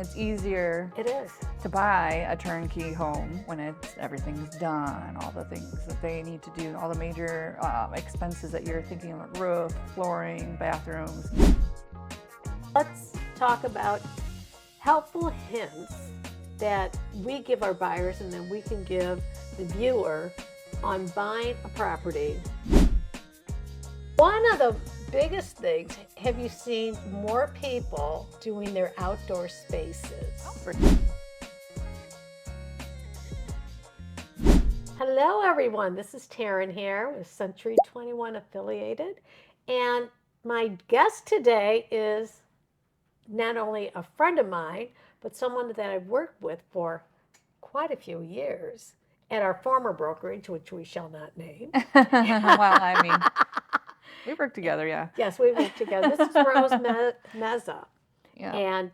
It's easier It is. to buy a turnkey home when everything's done, all the things that they need to do, all the major expenses that you're thinking about, roof, flooring, bathrooms. Let's talk about helpful hints that we give our buyers and then we can give the viewer on buying a property. One of the biggest things, have you seen more people doing their outdoor spaces? Hello everyone, this is Taryn here with Century 21 Affiliated, and my guest today is not only a friend of mine, but someone that I've worked with for quite a few years at our former brokerage, which we shall not name. Well, I mean, we work together, yeah. Yes, we work together. This is Rose Meza. Yeah. And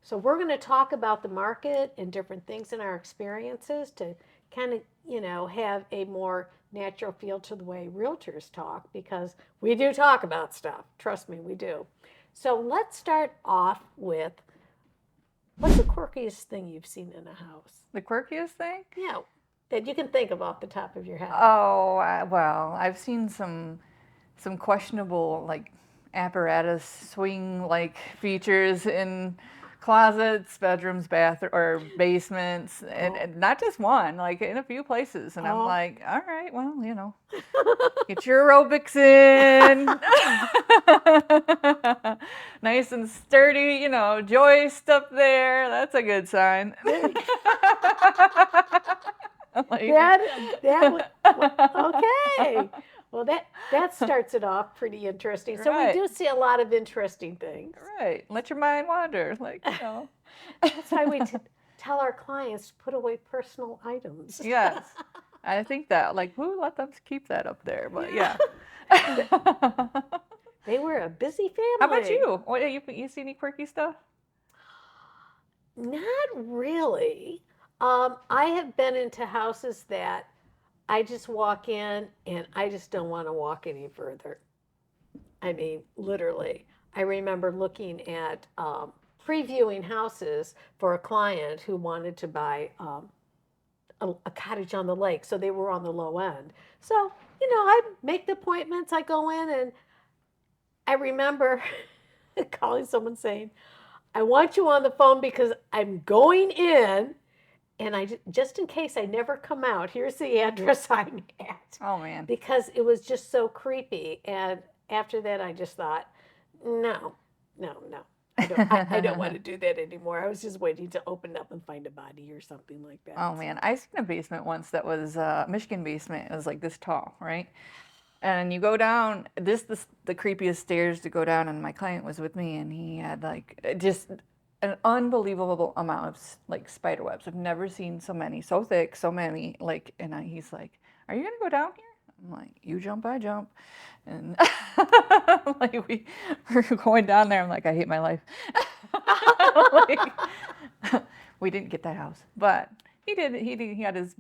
so we're going to talk about the market and different things in our experiences to kind of, have a more natural feel to the way realtors talk, because we do talk about stuff. Trust me, we do. So let's start off with, what's the quirkiest thing you've seen in a house? The quirkiest thing? Yeah, that you can think of off the top of your head. Oh, well, I've seen some questionable, like, apparatus swing like features in closets, bedrooms, or basements, and not just one, like in a few places. And I'm like, all right, well, get your aerobics in. Nice and sturdy, joist up there. That's a good sign. Okay. Well, that starts it off pretty interesting. So we do see a lot of interesting things. Right. Let your mind wander. That's why we tell our clients to put away personal items. Yes. I think that, who let them keep that up there? But yeah. They were a busy family. How about you? What, you see any quirky stuff? Not really. I have been into houses that I just walk in and I just don't want to walk any further. I mean, literally. I remember looking at previewing houses for a client who wanted to buy a cottage on the lake. So they were on the low end. So, I make the appointments, I go in, and I remember calling someone saying, I want you on the phone because I'm going in. And just in case I never come out, here's the address I'm at. Oh, man. Because it was just so creepy. And after that, I just thought, no. I don't want to do that anymore. I was just waiting to open up and find a body or something like that. Oh, man. I seen a basement once that was a Michigan basement. It was like this tall, right? And you go down, the creepiest stairs to go down, and my client was with me, and he had just an unbelievable amount of spider webs. I've never seen so many, so thick, so many. And he's like, "Are you gonna go down here?" I'm like, "You jump, I jump," and we're going down there. I'm like, I hate my life. We didn't get that house, but he did. He had his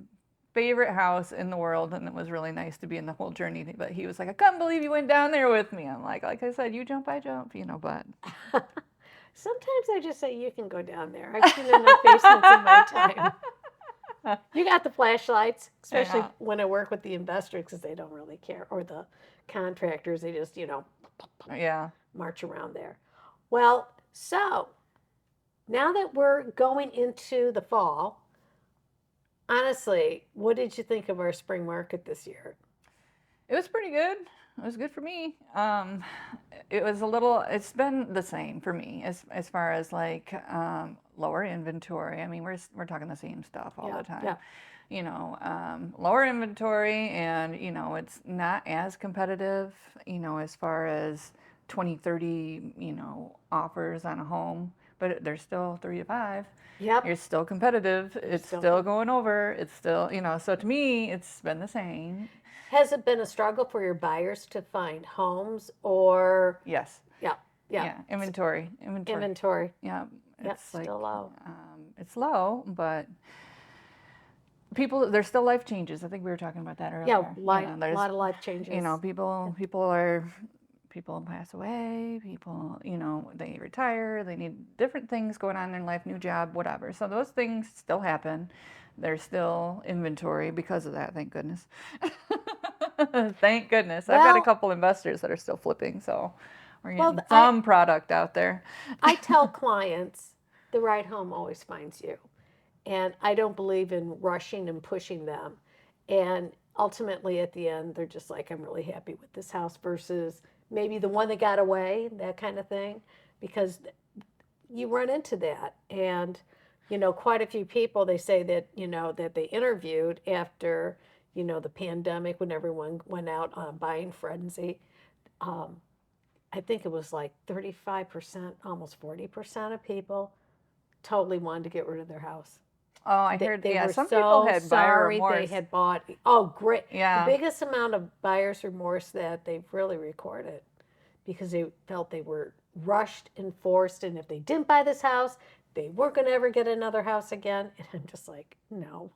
favorite house in the world, and it was really nice to be in the whole journey. But he was like, "I can't believe you went down there with me." I'm like I said, you jump, I jump, but. Sometimes I just say, you can go down there. I've seen enough basements in my time. You got the flashlights, especially when I work with the investors, because they don't really care, or the contractors. They just, march around there. Well, so now that we're going into the fall, honestly, what did you think of our spring market this year? It was pretty good. It was good for me. It's been the same for me as far as lower inventory. I mean, we're talking the same stuff all the time. Yeah. Lower inventory, and it's not as competitive, as far as 20, 30, offers on a home, but there's still 3 to 5. Yep. You're still competitive. It's still going over. It's still, so to me, it's been the same. Has it been a struggle for your buyers to find homes, or? Yes. Yeah. Inventory. Yeah. It's still low. It's low, but there's still life changes. I think we were talking about that earlier. Yeah, a lot of life changes. People are people pass away, people, they retire, they need different things going on in their life, new job, whatever. So those things still happen. There's still inventory because of that, thank goodness. Thank goodness. I've got a Well, couple investors that are still flipping, so we're well, getting some product out there. I tell clients the right home always finds you. And I don't believe in rushing and pushing them. And ultimately, at the end, they're just like, I'm really happy with this house versus maybe the one that got away, that kind of thing, because you run into that. And, quite a few people, they say that, that they interviewed after, the pandemic when everyone went out on a buying frenzy. Um, I think it was like 35%, almost 40% of people totally wanted to get rid of their house. Oh, I They, heard, they yeah, were some people so had buyer sorry they remorse. had bought. Oh, great. The Yeah. biggest amount of buyer's remorse that they've really recorded because they felt they were rushed and forced. And if they didn't buy this house, they weren't going to ever get another house again. And I'm just like, no.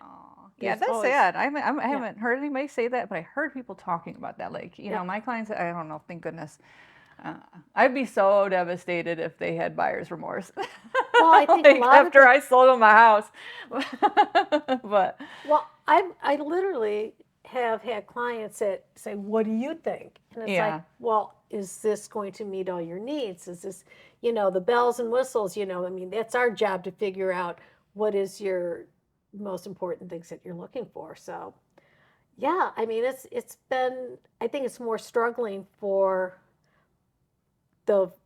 Oh, yeah, There's that's always, sad. I yeah, haven't heard anybody say that, but I heard people talking about that. Like, yep. my clients, I don't know, thank goodness. Uh, I'd be so devastated if they had buyer's remorse. Well, I think a Like lot of after the, I sold them my house. But well, I literally have had clients that say, "What do you think?" And it's like, yeah, "Well, is this going to meet all your needs? Is this, the bells and whistles? I mean, that's our job to figure out what is your most important things that you're looking for." So, yeah, I mean, it's been. I think it's more struggling for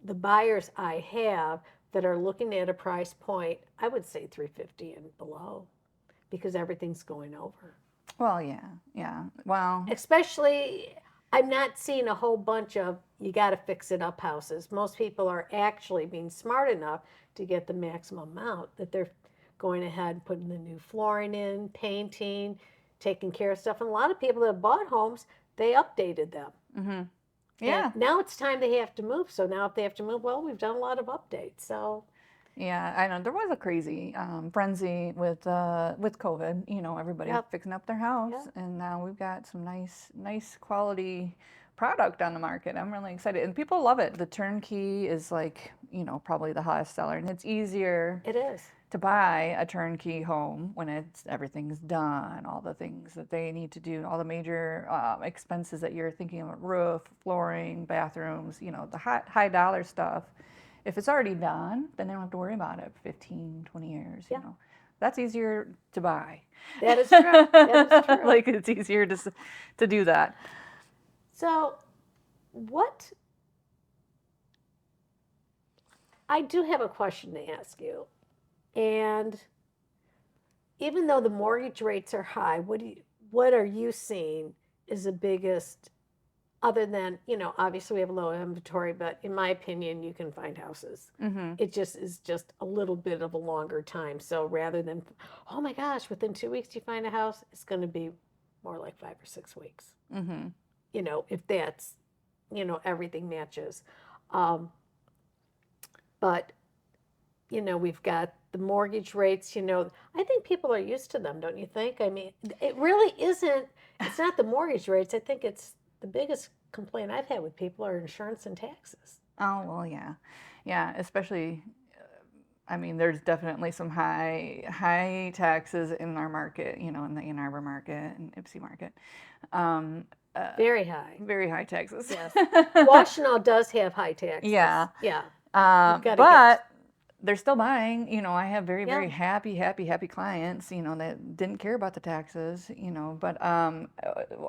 the buyers I have that are looking at a price point. I would say 350 and below because everything's going over. well, yeah, yeah. Well, Especially, I'm not seeing a whole bunch of you got to fix it up houses. Most people are actually being smart enough to get the maximum amount that they're going ahead and putting the new flooring in, painting, taking care of stuff. And a lot of people that bought homes, they updated them. mm-hmm. And Yeah, now it's time they have to move. So now if they have to move, well, we've done a lot of updates. So, yeah. I know there was a crazy frenzy with COVID. Everybody yep, fixing up their house, yep. and now we've got some nice quality product on the market. I'm really excited, and people love it. The turnkey is like, probably the hottest seller, and it's easier It is. to buy a turnkey home when everything's done, all the things that they need to do, all the major expenses that you're thinking of, roof, flooring, bathrooms, the high dollar stuff. If it's already done, then they don't have to worry about it for 15, 20 years, Yeah, That's easier to buy. that is true. That is true. Like it's easier to do that. So, what I do have a question to ask you. And even though the mortgage rates are high, what are you seeing is the biggest other than, obviously we have low inventory, but in my opinion, you can find houses. Mm-hmm. It just is just a little bit of a longer time. So rather than, oh my gosh, within 2 weeks you find a house, it's going to be more like 5 or 6 weeks. Mm-hmm. If that's, everything matches. Um, but we've got the mortgage rates, I think people are used to them, don't you think? I mean, it really isn't, it's not the mortgage rates. I think it's the biggest complaint I've had with people are insurance and taxes. Oh, well, yeah. Yeah, especially I mean, there's definitely some high taxes in our market, in the Ann Arbor market and Ypsi market. Um, Very high. very high taxes. Yes. Washtenaw does have high taxes. Yeah. Yeah. You've got to get, But they're still buying. I have very, yeah. very happy clients, that didn't care about the taxes, But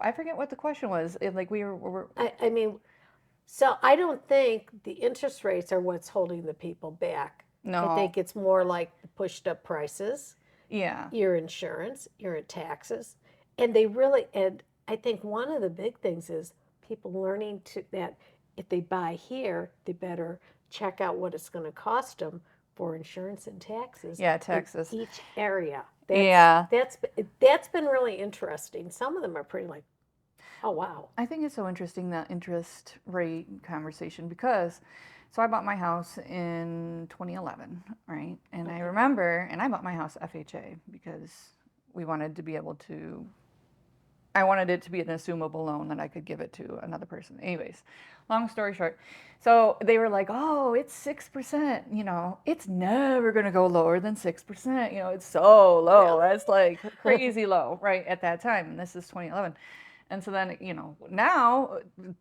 I forget what the question was. Like we were I mean, so I don't think the interest rates are what's holding the people back. I no, think it's more like the pushed up prices, yeah, your insurance, your taxes, and they really and I think one of the big things is people learning to that if they buy here, they better check out what it's going to cost them for insurance and taxes yeah, in Texas. each area. That's Yeah. that's that's been really interesting. Some of them are pretty like, oh wow, I think it's so interesting that interest rate conversation because so I bought my house in 2011, right? And I okay, remember, and I bought my house FHA because we wanted to be able to I wanted it to be an assumable loan that I could give it to another person. Anyways, long story short, so they were like, "Oh, it's 6%. It's never gonna go lower than 6%. It's so low. Really? That's like crazy low, right at that time." And this is 2011. And so then, now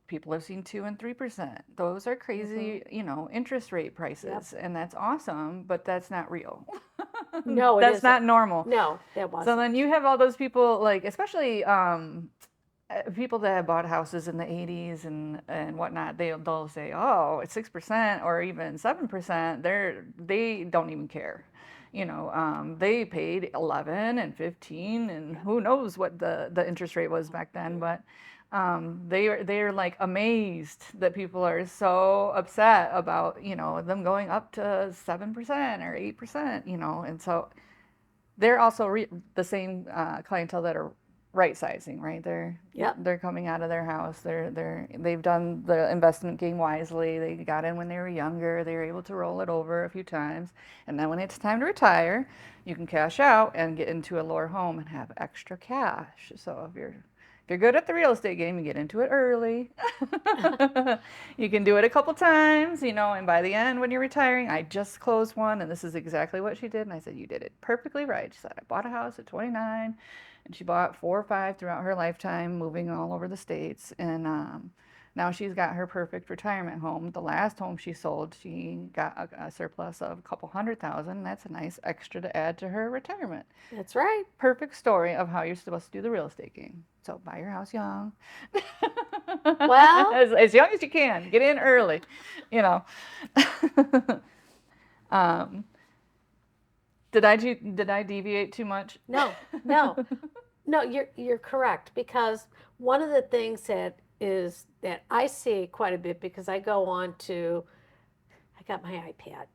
people have seen 2 and 3%. Those are crazy, interest rate Yep. prices, and that's awesome, but that's not real. No, it That's isn't. not normal. No, that So wasn't. then you have all those people, like, especially people that have bought houses in the 80s and whatnot. They'll say, "Oh, it's 6% or even 7%." They don't even care. They paid 11 and 15, and who knows what the interest rate was back then. But they're like amazed that people are so upset about them going up to 7% or 8%. And so they're also the same clientele that are right sizing, right? Yep. They're coming out of their house. They've done the investment game wisely. They got in when they were younger. They were able to roll it over a few times, and then when it's time to retire, you can cash out and get into a lower home and have extra cash. So if you're good at the real estate game, you get into it early. You can do it a couple times, and by the end, when you're retiring, I just closed one, and this is exactly what she did. And I said, "You did it perfectly right." She said, "I bought a house at 29, and she bought 4 or 5 throughout her lifetime, moving all over the states. And now she's got her perfect retirement home. The last home she sold, she got a surplus of a couple 100,000. That's a nice extra to add to her retirement. That's right. Perfect story of how you're supposed to do the real estate game. So buy your house young, Well, as young as you can. Get in early, you know. um, did I deviate too much? no, no, no. You're correct, because one of the things that I see quite a bit, because I go on to, I got my iPad.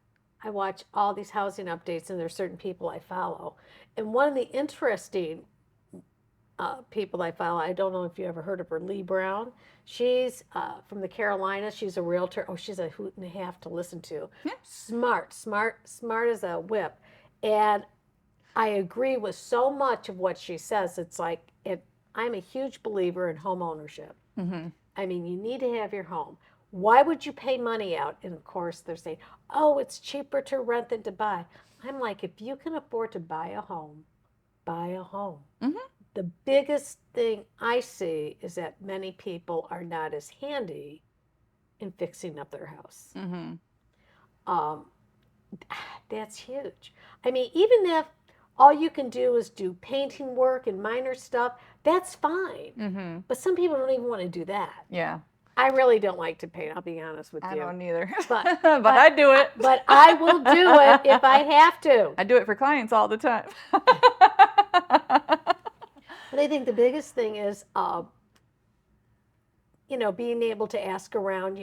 I watch all these housing updates, and there's certain people I follow. And one of the interesting people I follow, I don't know if you ever heard of her, Lee Brown. She's from the Carolinas. She's a realtor. Oh, she's a hoot and a half to listen to. Yeah. Smart, smart, smart as a whip. And I agree with so much of what she says. It's like I'm a huge believer in home ownership. Mm-hmm. I mean, you need to have your home. Why would you pay money out? And of course, they're saying, "Oh, it's cheaper to rent than to buy." I'm like, if you can afford to buy a home, buy a home. Mm-hmm. The biggest thing I see is that many people are not as handy in fixing up their house. Mm-hmm. Um, that's huge. I mean, even if all you can do is do painting work and minor stuff, that's fine. Mm-hmm. But some people don't even want to do that. Yeah. I really don't like to paint, I'll be honest with I you. don't either. But but I do it. But I will do it if I have to. I do it for clients all the time. But I think the biggest thing is, being able to ask around,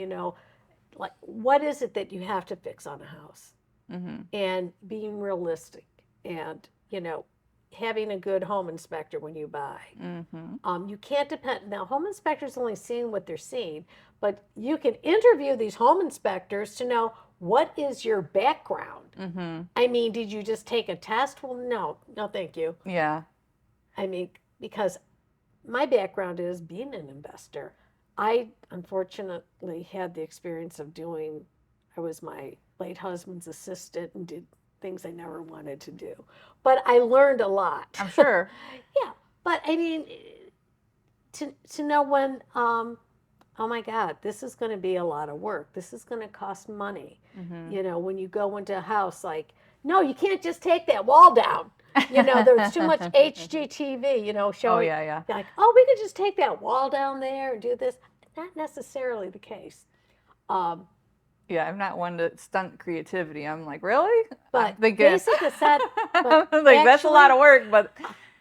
like, what is it that you have to fix on a house? Mm-hmm. And being realistic, and, having a good home inspector when you buy. Mm-hmm. You can't depend. Now, home inspectors only seeing what they're seeing, but you can interview these home inspectors to know, what is your background? Mm-hmm. I mean, did you just take a test? Well, no, thank you. Yeah. I mean, because my background is being an investor. I unfortunately had the experience of I was my late husband's assistant and did things I never wanted to do. But I learned a lot. I'm sure. Yeah. But I mean, to know when, oh my God, this is going to be a lot of work. This is going to cost money. Mm-hmm. When you go into a house, like, no, you can't just take that wall down. There's too much HGTV, showing. Oh, yeah. Like, oh, we could just take that wall down there and do this. Not necessarily the case. Yeah, I'm not one to stunt creativity. I'm like, really? But I'm thinking, basic aside, but like, that's a lot of actually, work, but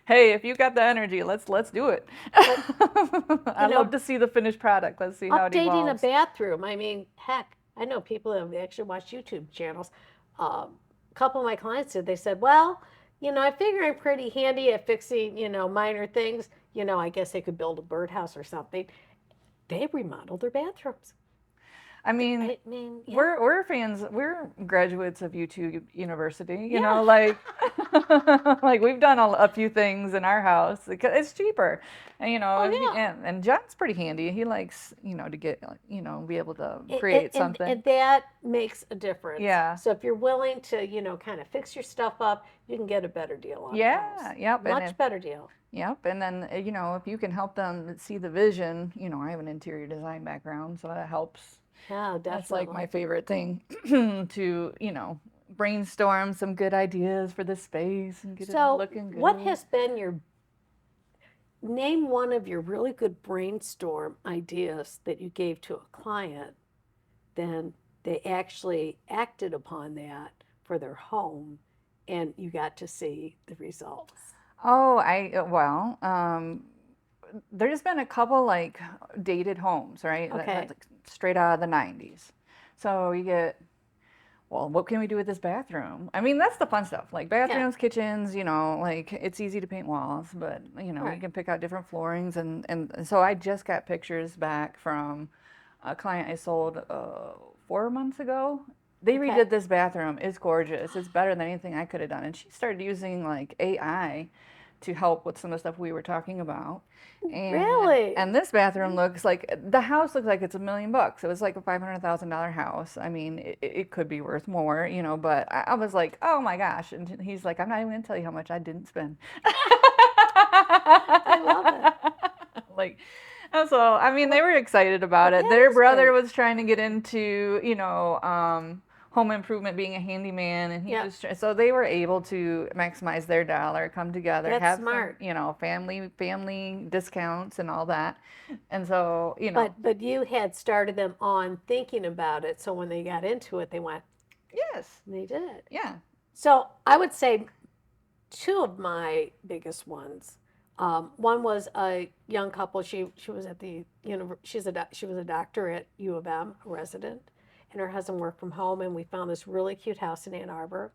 hey, if you got the energy, let's do it. I'd love to see the finished product. Let's see how it updating a evolves. bathroom. I mean, heck, I know people that have actually watched YouTube channels. A couple of my clients did. They said, well, I figure I'm pretty handy at fixing, minor things. I guess they could build a birdhouse or something. They remodeled their bathrooms. I mean, I mean, yeah. we're fans. We're graduates of YouTube University. You Yeah. know, like like we've done a few things in our house because it's cheaper, and Oh yeah. and John's pretty handy. He likes to get be able to And, create and, something. and that makes a difference. Yeah. So if you're willing to, kind of fix your stuff up, you can get a better deal on a house. Yeah. Yep. And Much better deal. yep. And then if you can help them see the vision, I have an interior design background, so that helps. Yeah, That's like my definitely. favorite thing to, brainstorm some good ideas for the space and get it So, looking what good. has been your name one of your really good brainstorm ideas that you gave to a client, then they actually acted upon that for their home and you got to see the results? Oh, well, there's been a couple like dated homes, right? That's Okay. like straight out of the 90s. So you get, well, what can we do with this bathroom? I mean, that's the fun stuff. Like Yeah. bathrooms, kitchens, like it's easy to paint walls, but All you right. can pick out different floorings and so I just got pictures back from a client I sold 4 months ago. They Okay. redid this bathroom. It's gorgeous. It's better than anything I could have done. And she started using like AI to help with some of the stuff we were talking about. And Really? this bathroom looks like the house looks like it's $1 million. It was like a $500,000 house. I mean, it could be worth more, but I was like, oh my gosh. And he's like, I'm not even gonna tell you how much I didn't spend. I love it. Like, and so I mean, they Well, were excited about it. that Their is brother great. was trying to get into, home improvement, being a handyman, and he Yep. was so they were able to maximize their dollar, come together, That's have some, smart. family discounts and all that, and so But you had started them on thinking about it, so when they got into it, they went yes, and they did it. yeah, So I would say two of my biggest ones. One was a young couple. She was at the she was a doctor at U of M, a resident, and her husband worked from home. And we found this really cute house in Ann Arbor.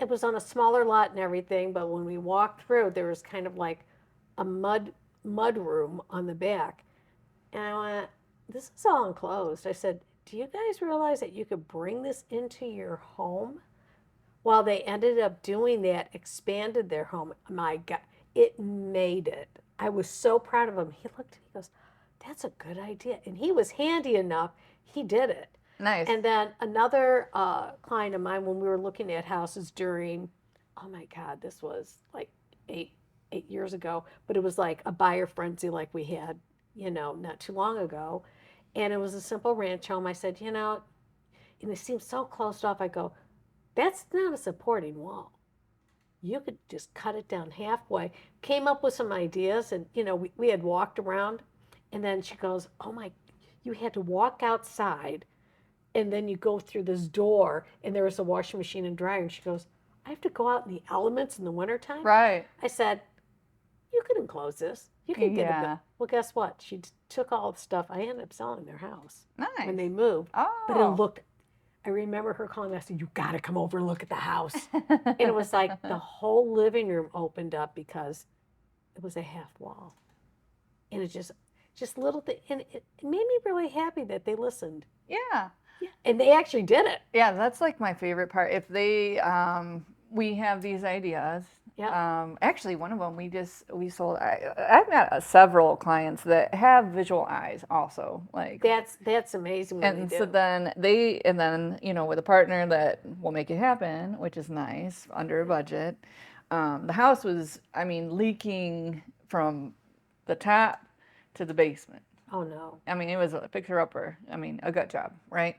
It was on a smaller lot and everything, but when we walked through, there was kind of like a mud room on the back, and I went, "This is all enclosed." I said, "Do you guys realize that you could bring this into your home?" Well, they ended up doing that, expanded their home. My God, it made it. I was so proud of him. He looked at me, he goes, "That's a good idea." And he was handy enough, he did it. nice, And then another client of mine, when we were looking at houses during, oh my God, this was like eight years ago, but it was like a buyer frenzy like we had, not too long ago. And it was a simple ranch home. I said, and it seemed so closed off. I go, that's not a supporting wall. You could just cut it down halfway. Came up with some ideas, and we had walked around, and then she goes, "Oh my, you had to walk outside, and then you go through this door, and there was a washing machine and dryer." And she goes, "I have to go out in the elements in the wintertime?" right, I said, "You could enclose this. You can get a bit." yeah, Well, guess what? She took all the stuff. I ended up selling their house when nice, they moved, but it oh. looked, I remember her calling me. I said, "You got to come over and look at the house." And it was like the whole living room opened up because it was a half wall, and it just little thing, and it made me really happy that they listened. Yeah. Yeah, and they actually did it. Yeah, that's like my favorite part. If they, we have these ideas. Yep. Actually, one of them we sold. I've got several clients that have visual eyes also. Like, That's amazing when they and so do. then with a partner that will make it happen, which is nice under a budget. The house was, I mean, leaking from the top to the basement. Oh no. I mean, it was a fixer upper. I mean, a gut job, right?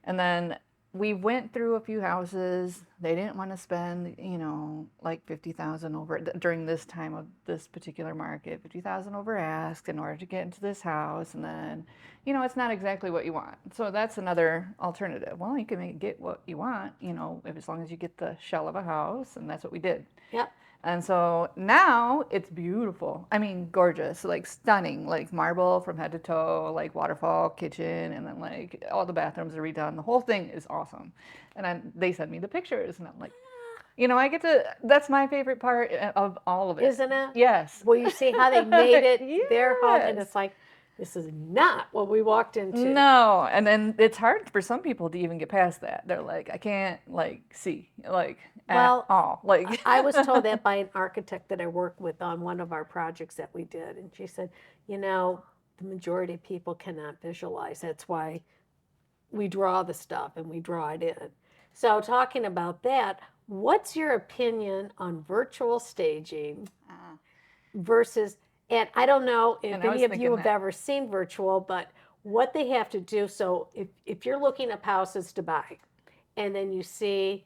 And then we went through a few houses. They didn't want to spend, like 50,000 over during this time of this particular market, 50,000 over ask in order to get into this house. And then, it's not exactly what you want. So that's another alternative. Well, you can get what you want, as long as you get the shell of a house. And that's what we did. Yep. And so now it's beautiful. I mean, gorgeous, like stunning, like marble from head to toe, like waterfall kitchen, and then like all the bathrooms are redone. The whole thing is awesome. And then they send me the pictures, and I'm like, I get to, that's my favorite part of all of it. Isn't it? Yes. Well, you see how they made it their home, and Yes. it's like, this is not what we walked into. No, and then it's hard for some people to even get past that. They're like, I can't like see like at Well, all. Like, I was told that by an architect that I worked with on one of our projects that we did. And she said, the majority of people cannot visualize. That's why we draw the stuff and we draw it in. So, talking about that, what's your opinion on virtual staging versus, and I don't know if and I was any of you thinking have that. ever seen virtual, but what they have to do. So, if you're looking up houses to buy and then you see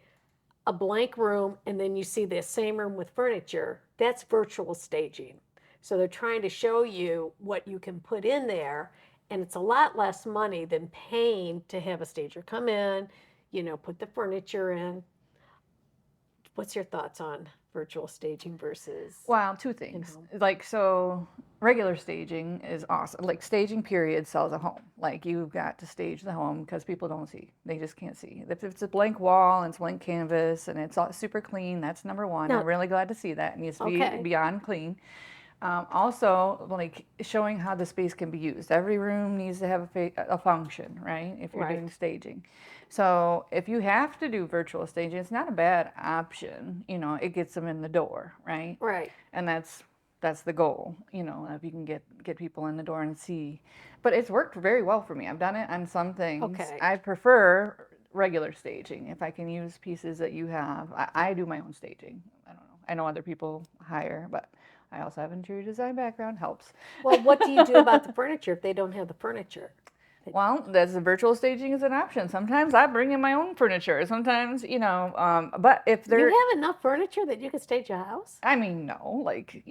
a blank room and then you see the same room with furniture, that's virtual staging. So they're trying to show you what you can put in there, and it's a lot less money than paying to have a stager come in, put the furniture in. What's your thoughts on virtual staging versus Wow, two in things. home? Like, so regular staging is awesome. Like, staging period sells a home. Like, you've got to stage the home because people don't see. They just can't see. If it's a blank wall and it's blank canvas and it's all super clean, that's number one. No, I'm really glad to see that. It needs to be okay, beyond clean. Also, like showing how the space can be used. Every room needs to have a function, right? If you're doing right, staging. So if you have to do virtual staging, it's not a bad option. It gets them in the door, right? right, And that's the goal. If you can get people in the door and see. But it's worked very well for me. I've done it on some things. okay. I prefer regular staging. If I can use pieces that you have, I do my own staging. I don't know. I know other people hire, but I also have an interior design background, helps. Well, what do you do about the furniture if they don't have the furniture? Well, that's the virtual staging is an option. Sometimes I bring in my own furniture. Sometimes, but if You they're, have enough furniture that you could stage a house? I mean, no, like,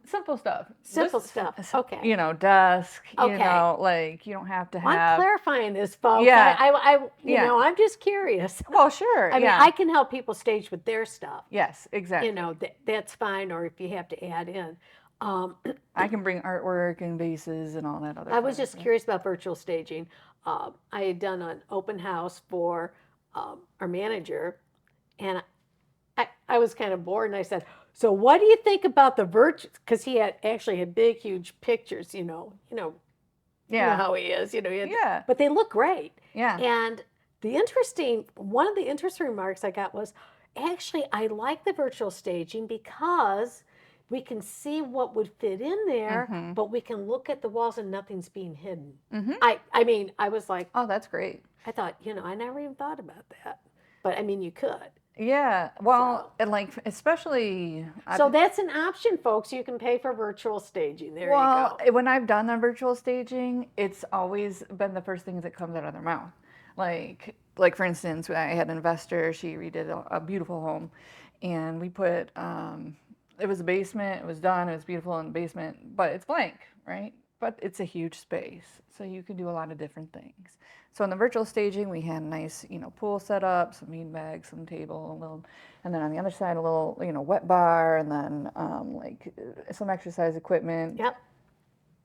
simple stuff. Simple stuff. Okay. Desk, Okay. like you don't have to Well, I'm have, clarifying this, folks. yeah, yeah. I'm just curious. Well, sure, I mean, yeah. I can help people stage with their stuff. Yes, exactly. That's fine. Or if you have to add in. Um, I can bring artwork and vases and all that other I was kind of just stuff. curious about virtual staging. I had done an open house for our manager, and I was kind of bored, and I said, "So, what do you think about the virtual?" Because he had big, huge pictures. Yeah, How he is. yeah, But they look great. yeah. And one of the interesting remarks I got was, actually, I like the virtual staging because we can see what would fit in there, Mm-hmm. but we can look at the walls and nothing's being hidden. Mm-hmm. I mean, I was like, Oh, that's great. I thought, I never even thought about that. But I mean, you could. Yeah. Well, So, and like especially so that's an option, folks. You can pay for virtual staging. There you well, go. when I've done the virtual staging, it's always been the first things that comes out of their mouth. Like for instance, I had an investor. She redid a beautiful home, and we put it was a basement. It was done. It was beautiful in the basement, but it's blank, right? But it's a huge space, so you can do a lot of different things. So in the virtual staging, we had a nice, pool set up, some bean bags, some table, a little, and then on the other side, a little, wet bar, and then some exercise equipment. Yep.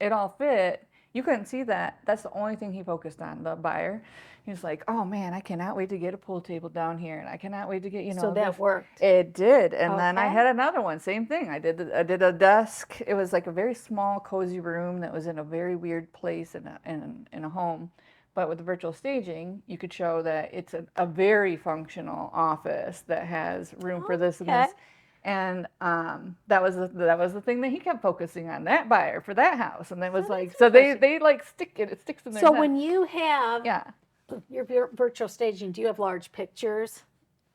It all fit. You couldn't see that. That's the only thing he focused on, the buyer. He was like, "Oh man, I cannot wait to get a pool table down here, and I cannot wait to get, So that this." worked. It did, and then I Okay. had another one, same thing. I did a desk. It was like a very small, cozy room that was in a very weird place in a home. But with the virtual staging, you could show that it's a very functional office that has room for this and Okay. this. And that was the thing that he kept focusing on, that buyer for that house. And it So was that's like, so interesting. they like it sticks in their So head. when you have Yeah. your virtual staging, do you have large pictures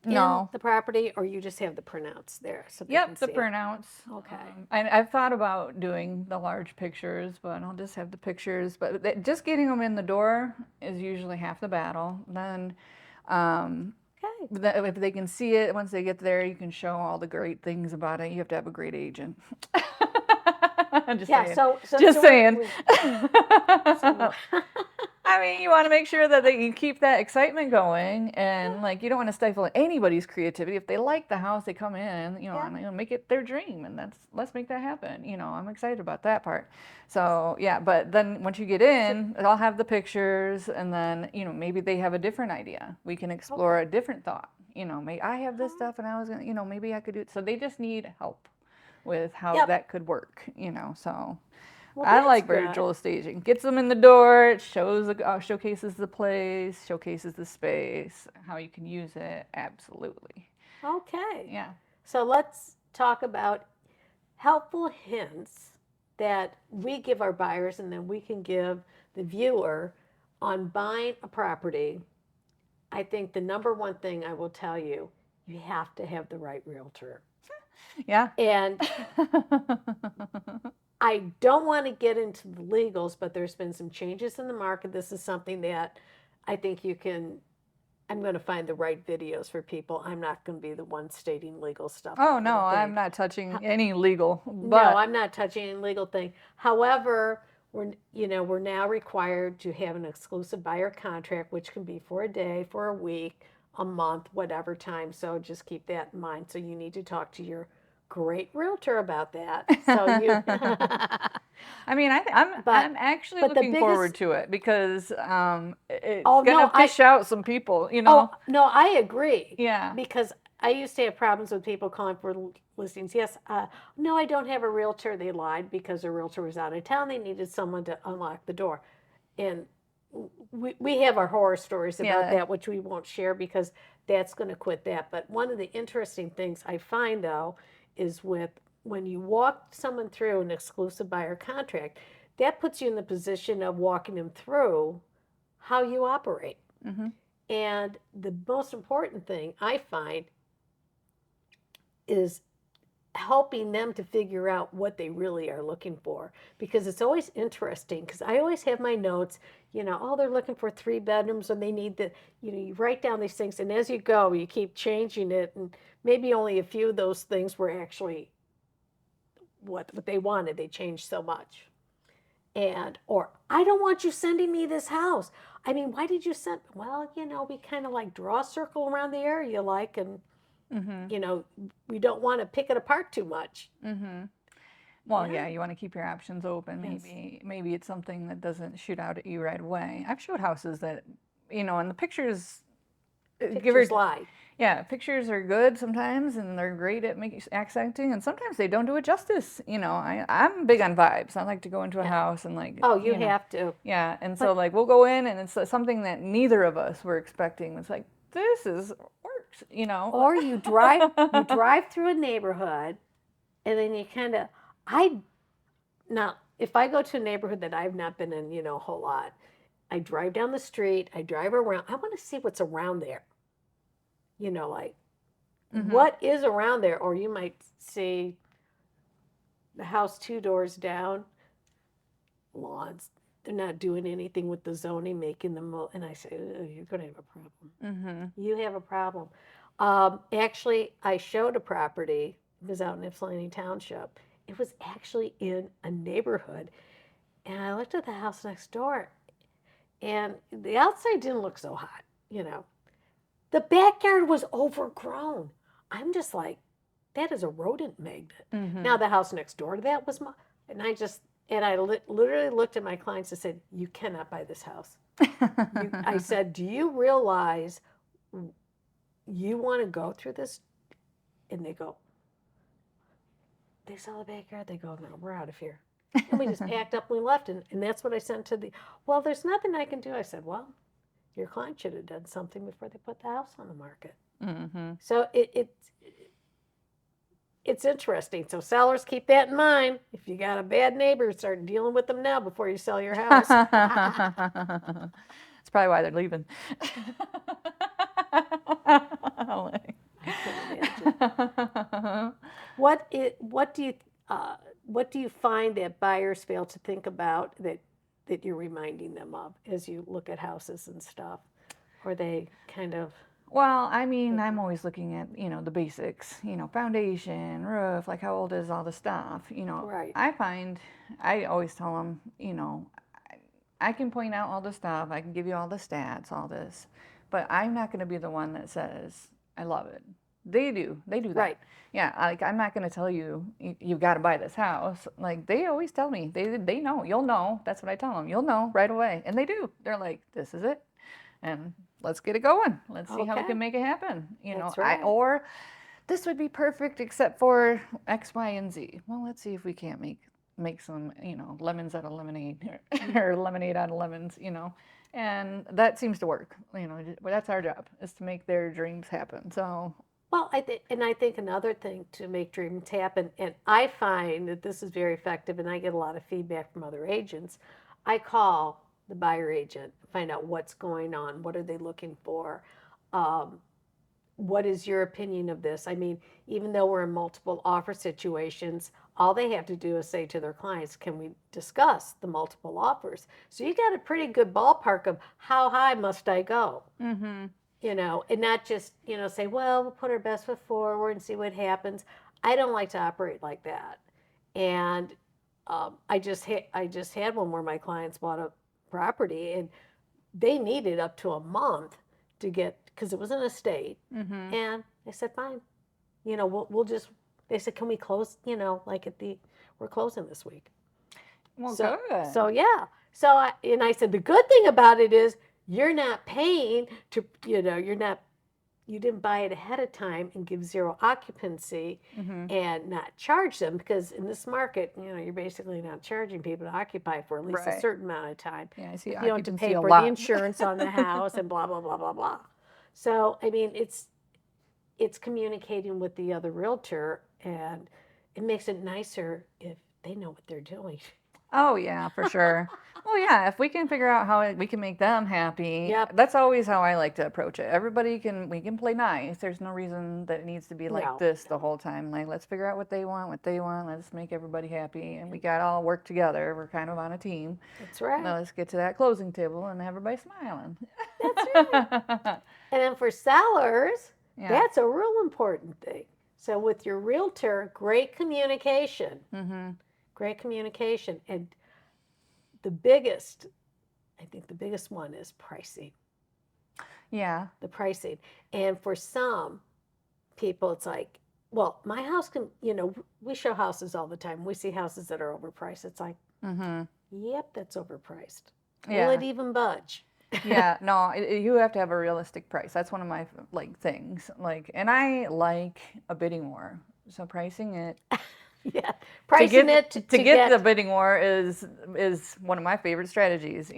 in No. the property, or you just have the printouts there so they can Yep, the see it? printouts. Okay. I've thought about doing the large pictures, but I'll just have the pictures. But just getting them in the door is usually half the battle. Then, Okay. if they can see it once they get there, you can show all the great things about it. You have to have a great agent. I'm just Yeah. saying. So Just saying. so I mean, you want to make sure that they can keep that excitement going, and like you don't want to stifle anybody's creativity. If they like the house, they come in, yeah. and make it their dream, and let's make that happen. I'm excited about that part. So yeah, but then once you get So, in, I'll have the pictures, and then maybe they have a different idea. We can explore okay. a different thought. Maybe I have this All right. stuff, and I was gonna, maybe I could do it. So they just need help with how Yep. that could work. So. Well, I that's like good. virtual staging. Gets them in the door. It showcases the place, showcases the space, how you can use it. Absolutely. Okay. Yeah. So let's talk about helpful hints that we give our buyers and then we can give the viewer on buying a property. I think the number one thing I will tell you, you have to have the right realtor. Yeah. And I don't want to get into the legals, but there's been some changes in the market. This is something that I think you can. I'm going to find the right videos for people. I'm not going to be the one stating legal stuff Oh like no, little I'm things. not touching any legal, No, but I'm not touching any legal thing. However, we're now required to have an exclusive buyer contract, which can be for a day, for a week, a month, whatever time. So just keep that in mind. So you need to talk to your great realtor about that. So you, I mean, I'm but actually but the looking forward biggest. to it because it's Oh gonna no, fish out some people, you oh know. no, I agree Yeah. because I used to have problems with people calling for listings. Yes, no, I don't have a realtor. They lied because their realtor was out of town. They needed someone to unlock the door, and we have our horror stories about Yeah. that, which we won't share because that's going to quit that. But one of the interesting things I find though is with when you walk someone through an exclusive buyer contract, that puts you in the position of walking them through how you operate. Mhm. And the most important thing I find is helping them to figure out what they really are looking for because it's always interesting because I always have my notes, oh, they're looking for 3 bedrooms and they need the, you write down these things and as you go, you keep changing it and maybe only a few of those things were actually what they wanted. They changed so much. And, or I don't want you sending me this house. I mean, why did you send? Well, we kind of like draw a circle around the area you like, and Mhm. you know, we don't want to pick it apart too much. Mhm. Well, Yeah. yeah, you want to keep your options open. Yes. Maybe it's something that doesn't shoot out at you right away. I've showed houses that, and the pictures give her. Pictures lie. Yeah, pictures are good sometimes, and they're great at making accenting, and sometimes they don't do it justice. I'm big on vibes. I like to go into a Yeah. house and like, Oh, you have to. yeah, and so But like we'll go in, and it's something that neither of us were expecting. It's like this is works. or you drive through a neighborhood, and then you kind of I now if I go to a neighborhood that I've not been in, a whole lot, I drive down the street, I drive around. I want to see what's around there. Like Mhm. what is around there, or you might see the house 2 doors down, lawns. They're not doing anything with the zoning, making them. And I say, you're going to have a problem. Mhm. You have a problem. Actually, I showed a property. It was out in Ypsilanti Township. It was actually in a neighborhood. And I looked at the house next door, and the outside didn't look so hot, you know. The backyard was overgrown. I'm just like, that is a rodent magnet. Now, Mhm. the house next door to that was my, and I literally looked at my clients and said, you cannot buy this house. I said, do you realize you want to go through this? And they saw the backyard. They go, no, we're out of here. And we just packed up and we left. And that's what I sent to well, there's nothing I can do. I said, well, your client should have done something before they put the house on the market. Mhm. So it's interesting. So sellers, keep that in mind. If you got a bad neighbor, start dealing with them now before you sell your house. That's probably why they're leaving. I can imagine. What do you what do you find that buyers fail to think about that you're reminding them of as you look at houses and stuff? Or they kind of Well, I mean, I'm always looking at, the basics, foundation, roof, like how old is all the stuff, right, I always tell them, I can point out all the stuff, I can give you all the stats, all this, but I'm not going to be the one that says, I love it. They do that. right. Yeah, like I'm not going to tell you, you've got to buy this house. Like they always tell me, they know, you'll know. That's what I tell them, you'll know right away. And they do. They're like, this is it. And let's get it going. Let's see how we Okay, can make it happen. that's I right. or this would be perfect except for X, Y, and Z. Well, let's see if we can't make some, lemons out of lemonade or lemonade out of lemons. And that seems to work. That's our job is to make their dreams happen. So, Well, I think another thing to make dreams happen, and I find that this is very effective, and I get a lot of feedback from other agents. I call the buyer agent, find out what's going on, what are they looking for, um, what is your opinion of this? I mean, even though we're in multiple offer situations, all they have to do is say to their clients, can we discuss the multiple offers? So you got a pretty good ballpark of how high must I go? mm-hmm. And not just, say, well, we'll put our best foot forward and see what happens. I don't like to operate like that. And I just had one where my clients bought a property and they needed up to a month to get, because it was an estate. Mm-hmm. And I said, fine, we'll just, they said, can we close, like we're closing this week. Well, So, good. so yeah. And I said, the good thing about it is you're not paying to, you're not, you didn't buy it ahead of time and give zero occupancy Mm-hmm. and not charge them, because in this market, you're basically not charging people to occupy for at least a Right. certain amount of time. Yeah, I see But you don't have to occupancy pay a for the lot. insurance on the house and blah, blah, blah, blah, blah. So, I mean, it's communicating with the other realtor, and it makes it nicer if they know what they're doing. Oh yeah, for sure. Well, yeah, if we can figure out how we can make them happy, Yep. that's always how I like to approach it. We can play nice. There's no reason that it needs to be like No, this the whole time. Like, let's figure out what they want, what they want. Let's make everybody happy, and we got all work together. We're kind of on a team. that's right. Now let's get to that closing table and everybody smiling. That's right. And then for sellers, Yeah. that's a real important thing. So with your realtor, great communication. Mhm. Great communication. And the biggest, I think the biggest one is pricing. Yeah. The pricing. And for some people, it's like, well, my house can, we show houses all the time. We see houses that are overpriced. It's like, Mhm. yep, that's overpriced. Will it Yeah. even budge? Yeah, no, you have to have a realistic price. That's one of my like things. Like, and I like a bidding war. So pricing it Yeah, pricing it to to get the get. bidding war is one of my favorite strategies, Oh,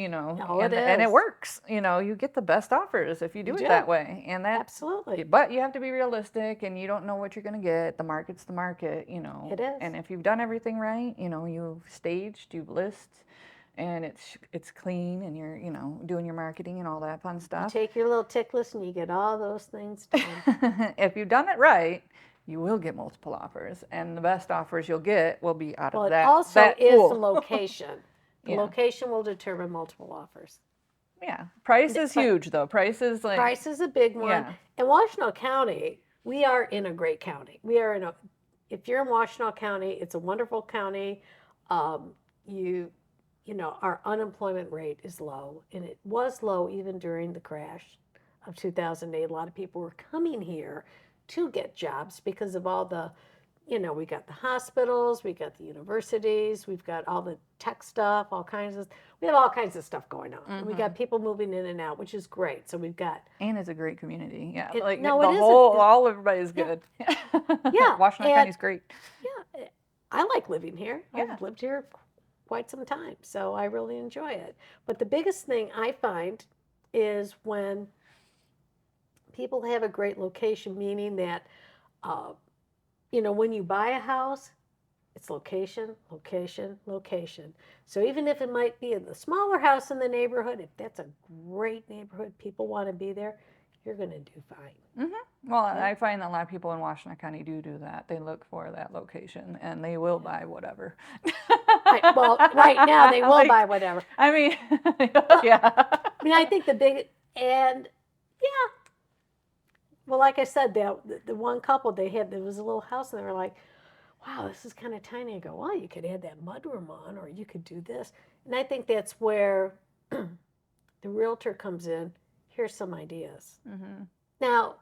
it and it is. works. You get the best offers if you You do it do. that way. And that Absolutely. but you have to be realistic and you don't know what you're going to get. The market's the market. It is. And if you've done everything right, you've staged, you've listed and it's clean and you're doing your marketing and all that fun You stuff. take your little tick list and you get all those things done. If you've done it right, you will get multiple offers, and the best offers you'll get will be out Well, of it that also that is the pool. location. The Yeah, location will determine multiple offers. yeah. Price is But huge though. Price is like price is a big one. yeah. In Washtenaw County, we are in a great county. If you're in Washtenaw County, it's a wonderful county. Um, you, our unemployment rate is low, and it was low even during the crash of 2008. A lot of people were coming here to get jobs because of all the, we got the hospitals, we got the universities, we've got all the tech stuff, we have all kinds of stuff going on. And we got people moving in and out, which is great. So we've got, And it's a great community. Yeah, like no, the it is all everybody's yeah, good. yeah, Washington and County's great. yeah, I like living here. Yeah. I've lived here quite some time, so I really enjoy it. But the biggest thing I find is when people have a great location, meaning that, uh, when you buy a house, it's location, location, location. So even if it might be in the smaller house in the neighborhood, if that's a great neighborhood, people want to be there, you're going to do fine. Well, Yeah. I find that a lot of people in Washington County do that. They look for that location and they will buy whatever. Well, right now they will Like, buy whatever. I mean, Well, yeah. I mean, I think and yeah, well, like I said, the one couple there was a little house and they were like, wow, this is kind of tiny. I go, well, you could add that mudroom on, or you could do this. And I think that's where the realtor comes in. Here's some ideas. Hmm. Now,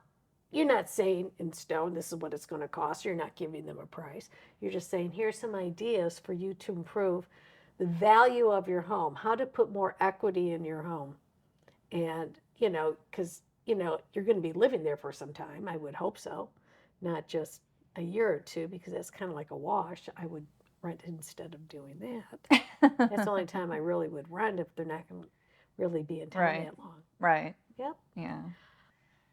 you're not saying in stone, this is what it's going to cost. You're not giving them a price. You're just saying, here's some ideas for you to improve the value of your home, how to put more equity in your home. And, because, you're going to be living there for some time. I would hope so, not just a year or two, because that's kind of like a wash. I would rent instead of doing that. That's the only time I really would rent if they're not going to really be in town Right. that long. Right. Yep. Yeah.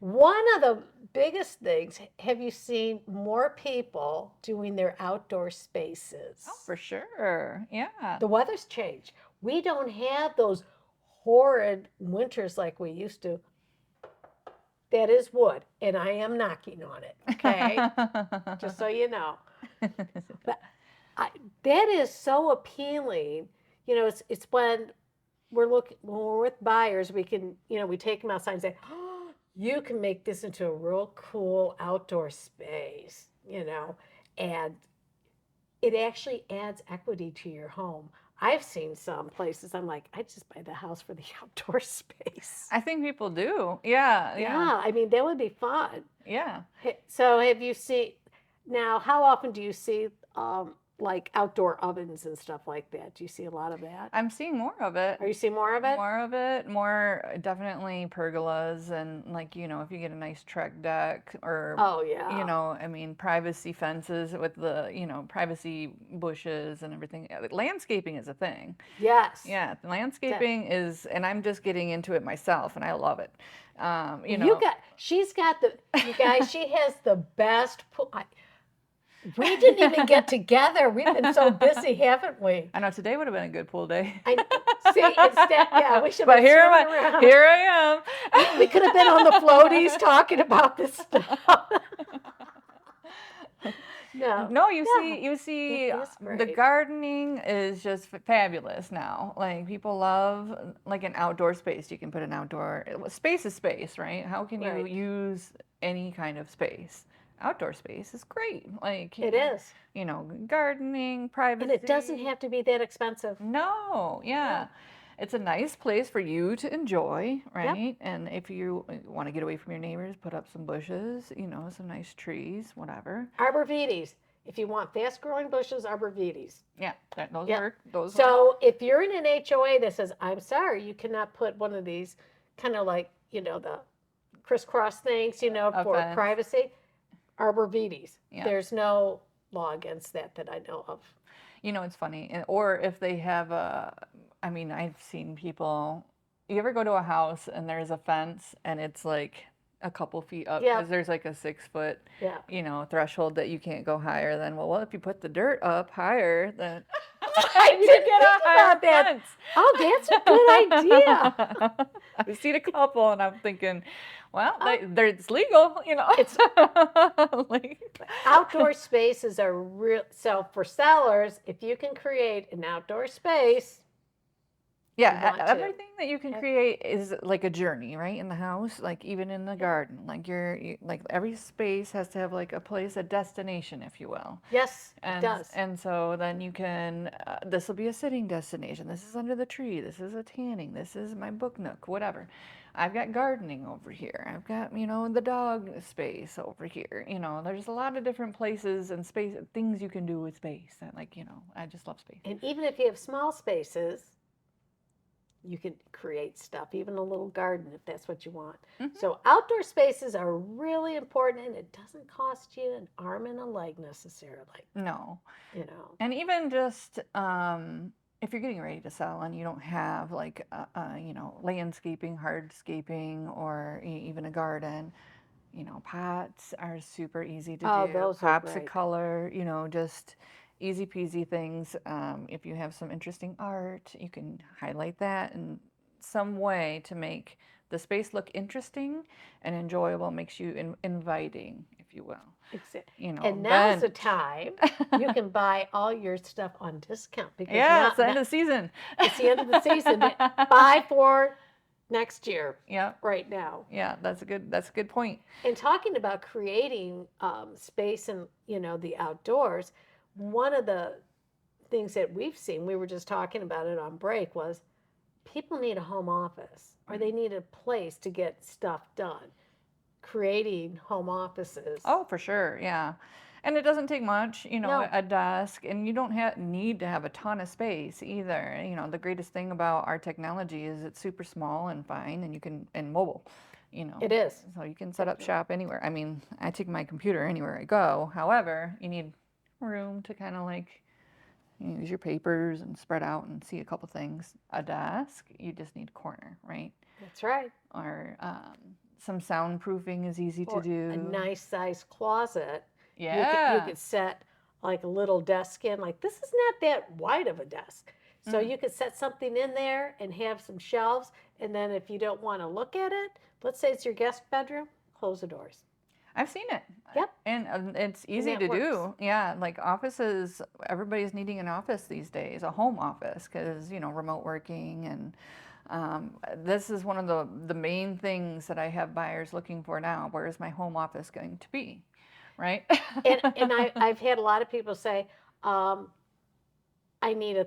One of the biggest things, have you seen more people doing their outdoor Oh, spaces? for sure. Yeah. The weather's changed. We don't have those horrid winters like we used to. That is wood, and I am knocking on it, okay? Just so you know. But I, that is so appealing. It's when when we're with buyers, we can, we take them outside and say, oh, you can make this into a real cool outdoor space, and it actually adds equity to your home. I've seen some places I'm like, I just buy the house for the outdoor space. I think people do. Yeah. Yeah. Yeah, I mean, that would be fun. Yeah. So have you seen, now, how often do you see like outdoor ovens and stuff like that? Do you see a lot of that? I'm seeing more of it. Are you seeing more of it? More of it, more definitely pergolas and like, if you get a nice Trek deck or, Oh, yeah. I mean, privacy fences with the, privacy bushes and everything. Landscaping is a thing. Yes. Yeah, landscaping is, and I'm just getting into it myself and I love it. She's got you guys, she has the best pool. We didn't even get together. We've been so busy, haven't we? I know today would have been a good pool day. I see. Instead, yeah, we should have But been here swimming I, around. here I am. We could have been on the floaties talking about this stuff. No. No, you Yeah. see, It is the great. gardening is just fabulous now. Like people love like an outdoor space. You can put an outdoor space is space, right? How can you Right. use any kind of space? Outdoor space is great. Like It is. gardening, privacy. And it doesn't have to be that expensive. No, yeah. No. It's a nice place for you to enjoy, Yep. right? And if you want to get away from your neighbors, put up some bushes, some nice trees, whatever. Arborvitaes. If you want fast growing bushes, arborvitaes. Yeah, those Yep. work. Those work. So if you're in an HOA that says, I'm sorry, you cannot put one of these kind of like, the crisscross things, A for fence. privacy, arborvitaes. Yeah. There's no law against that I know of. It's funny. Or if they have I mean, I've seen people, you ever go to a house and there's a fence and it's like a couple feet up Yeah. because there's like a 6 foot, Yeah. Threshold that you can't go higher than, well, if you put the dirt up higher, then I you didn't get think a higher about that. fence. Oh, that's a good idea. I've seen a couple and I'm thinking, well, it's legal, It's like, outdoor spaces are real. So for sellers, if you can create an outdoor space, yeah, want to. everything that you can create is like a journey, right? In the house, like even in the garden, like like every space has to have like a place, a destination, if you will. yes, And it does. and so then you can, this will be a sitting destination. This is under the tree. This is a tanning. This is my book nook, whatever. I've got gardening over here. I've got, the dog space over here. There's a lot of different places and space, things you can do with space. And like, I just love space. And even if you have small spaces, you can create stuff, even a little garden if that's what you want. Mm-hmm. So outdoor spaces are really important, and it doesn't cost you an arm and a leg necessarily. No. And even just if you're getting ready to sell and you don't have like landscaping, hardscaping, or even a garden, pots are super easy to do. Those are Pops of great. color, just easy peasy things. If you have some interesting art, you can highlight that in some way to make the space look interesting and enjoyable, makes you inviting, if you will. Exactly. And now's the time you can buy all your stuff on discount because it's the end of the season. It's the end of the season. Buy for next year. Yeah. Right now. Yeah, that's a good point. And talking about creating space in the outdoors, one of the things that we've seen, we were just talking about it on break, was people need a home office or they need a place to get stuff done. Creating home offices. Oh, for sure, yeah. And it doesn't take much, No. a desk, and you don't need to have a ton of space either. The greatest thing about our technology is it's super small and fine, and mobile. It is. So you can set up shop anywhere. I mean, I take my computer anywhere I go. However, you need room to kind of like You use your papers and spread out and see a couple things. A desk, you just need corner, right? That's right. Or some soundproofing is easy to Or a do. nice sized closet. You Yeah. could set like a little desk in. Like this is not that wide of a desk. So Mm. you could set something in there and have some shelves. And then if you don't want to look at it, let's say it's your guest bedroom, close the doors. I've seen it. Yep. And it's And easy that to works. do. Yeah, like offices, everybody's needing an office these days, a home office, because, remote working. And this is one of the main things that I have buyers looking for now. Where is my home office going to be? Right? And I've had a lot of people say, um, I need a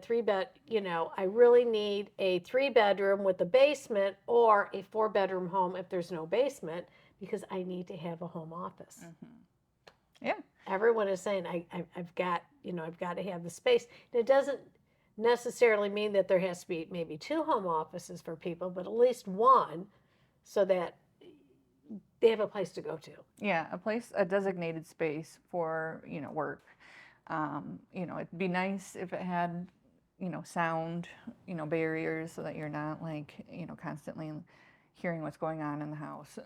I really need a 3 bedroom with a basement or a 4 bedroom home if there's no basement because I need to have a home office. Mm-hmm. Yeah. Everyone is saying I've got, I've got to have the space. And it doesn't necessarily mean that there has to be maybe 2 home offices for people, but at least one so that they have a place to go to. Yeah, a designated space for, work. It'd be nice if it had, sound, barriers so that you're not like, constantly hearing what's going on in the house.